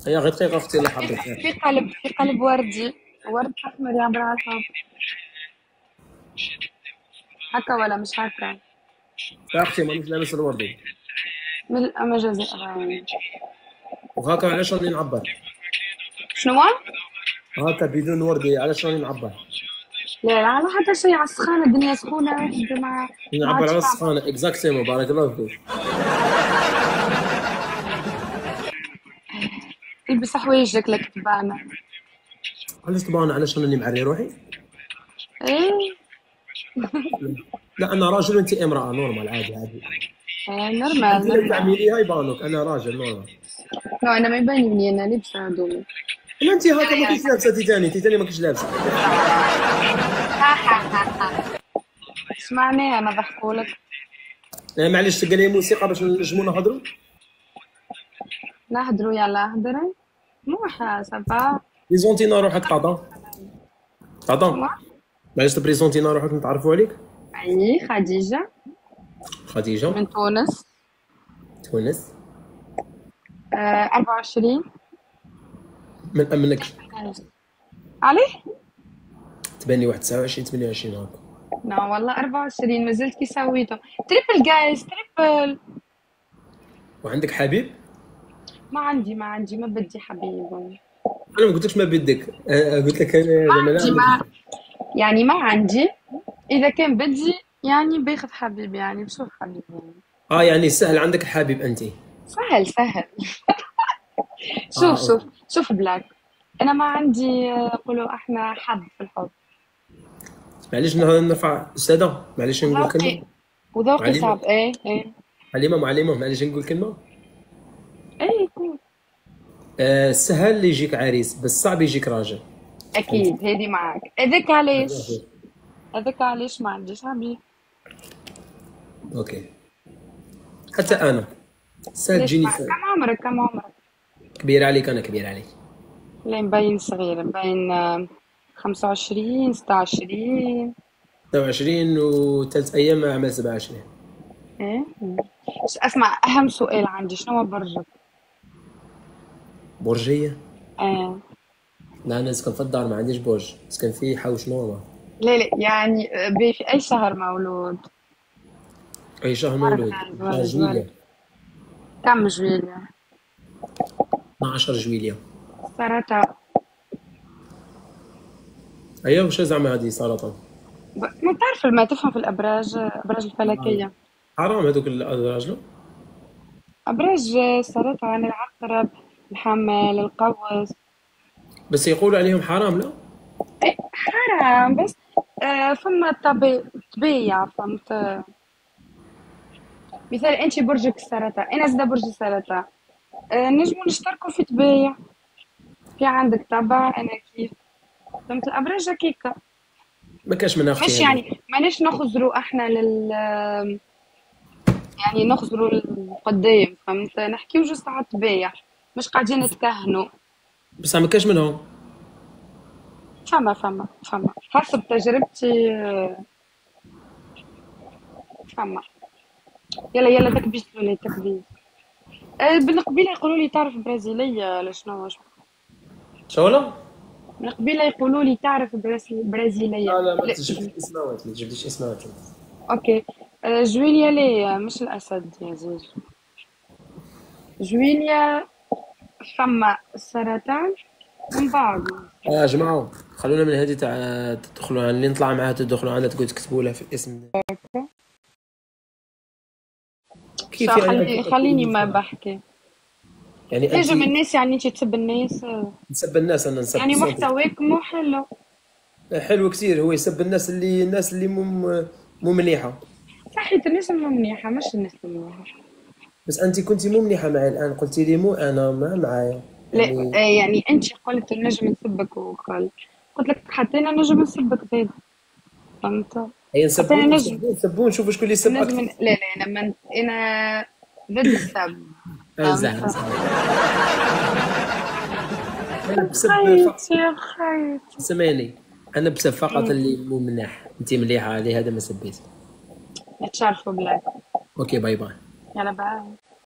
هي غير دقيقه اختي الله يحفظك. في قلب وردي، ورد احمر يعبر على الحب. هكا ولا مش هكا؟ يا اختي مانيش لابس الوردي. من المجازي أغاني. وهكا علاش راني نعبر؟ شنو؟ هكا بدون وردي علاش راني نعبر؟ لا لا، على حتى شيء، على السخانة، الدنيا سخونة، واحد ما نعبر عادش على تعبر. السخانه اكزاكتومون، بارك الله فيك. البس حوايجك لك تبانة. علاش طبعا علاش راني معري روحي؟ ايه. لا انا راجل وانت امراه، نورمال عادي عادي. نورمال انت لو نورمال. تعمليها يبانوك، انا راجل نورمال. نو، انا ما يباني انا لابسة هدومي. لا انت هكا ما كنتش لابسه تيتاني، تيتاني ما كنتش لابسه. اش معناها انا ضحكولك؟ معليش تلقى لي موسيقى باش نجمو نهضروا. نهدروا يلا هدري. مو حاسبة. بريزونتينا روحك طاطا. طاطا شنو؟ معليش تبريزونتينا روحك نتعرفوا عليك. أي خديجة. خديجه. من تونس. تونس. 24. من امنك. عليه؟ تبان لي واحد 29 28 هكا. لا والله 24، ما زلت كي سويته. تريبل جايز، تريبل. وعندك حبيب؟ ما عندي ما بدي حبيب. انا ما قلتلكش ما بدك، قلت لك انا ما زعما لا عندي عندك. ما يعني ما عندي. إذا كان بدي يعني باخذ حبيب، يعني بشوف حبيب يعني. اه يعني سهل عندك الحبيب انت. سهل سهل. شوف اه شوف اوكي. شوف بلاك. أنا ما عندي، نقولوا إحنا حد في الحب. معليش نرفع استاذه، معليش نقول وذوقي كلمه. وذوقي معلمه. صعب، إيه إيه. معلمه معلمه معليش نقول كلمه. إيه يكون. سهل اللي يجيك عريس بس صعب يجيك راجل. فهمتي؟ أكيد هذي معك، هذاك علاش. هذاك علاش ما عنديش حبيب. اوكي. حتى انا سهل ليش تجيني معك؟ كم عمرك كم عمرك؟ كبير عليك، انا كبير عليك. لا مبين صغير، مبين 25 26. 26 وثلاث ايام اعمل 27. ايه. اسمع، اهم سؤال عندي، شنو هو برجك؟ برجيه. آه. لا انا سكن في الدار ما عنديش برج، سكن في حوش نورمال. لا لا يعني، في اي شهر مولود؟ اي شهر ورد مولود؟ ورد شهر ورد ورد. جويليا. كم جويليا؟ 12 جويليا. سرطان. ايوه وش زعما هذه سرطان. ما تعرف ما تفهم في الابراج، ابراج الفلكيه. حرام هذوك الراجل. ابراج السرطان، العقرب، الحمل، القوس. بس يقولوا عليهم حرام لا. إيه حرام، بس فما طبيعة، فهمت. مثال انت برجك السرطان، انا زاد برج السرطان. نجمو نشتركوا في طبيعة. في عندك طبع، انا كيف. فهمت الابراج هكيكا. ما كاش من اختي مش هذه. يعني ماناش نخزروا احنا يعني نخزروا القدام، فهمت، نحكيو جوست على الطبيعة. مش قاعدين نتكهنوا. بس ما كاش منهم. فما حسب تجربتي. فما. يلا يلا تكبيش ولا تكبيش. من قبيله يقولوا لي تعرف برازيلية، ولا شنو؟ شو ولا؟ من قبيله يقولوا لي تعرف برازيلية. لا لا ما لا. تجبدش اسماوات، ما تجبديش اسماوات. اوكي. جويليا ليه مش الاسد يا زوز. جويليا. فما السرطان من بعض. يا جماعه خلونا من هذه تاع تدخلوا على اللي نطلع معاها، تدخلوا عندها تقول تكتبوا لها في الاسم. كيف يعني خليني ما بحكي. يعني انت نجم الناس يعني انت تسب الناس. نسب الناس، انا نسب يعني صوتي. محتواك مو حلو. حلو كثير هو يسب الناس اللي مو مليحه. صحيت الناس مو منيحة، مش الناس المنيحة. بس انت كنتي مو مليحه معي الان، قلتي لي مو انا ما معايا لا. يعني. يعني انت قلت نجم نسبك، وقال قلت لك حتى انا نجم نسبك زيد. فهمت. هي حتى نسبوا انا نجم. نسبوا نسبوا نشوفوا شكون اللي يسب نجم اكثر. لا لا، انا من انا ضد السب. امزح فهمت. امزح. انا بسب فقط. خيط يا خيط. سمعني. انا بسب فقط أمم. اللي مو مناح، انت مليحه عليه هذا ما سبيت. نتشاركوا بلاك. اوكي باي باي. يلا باي.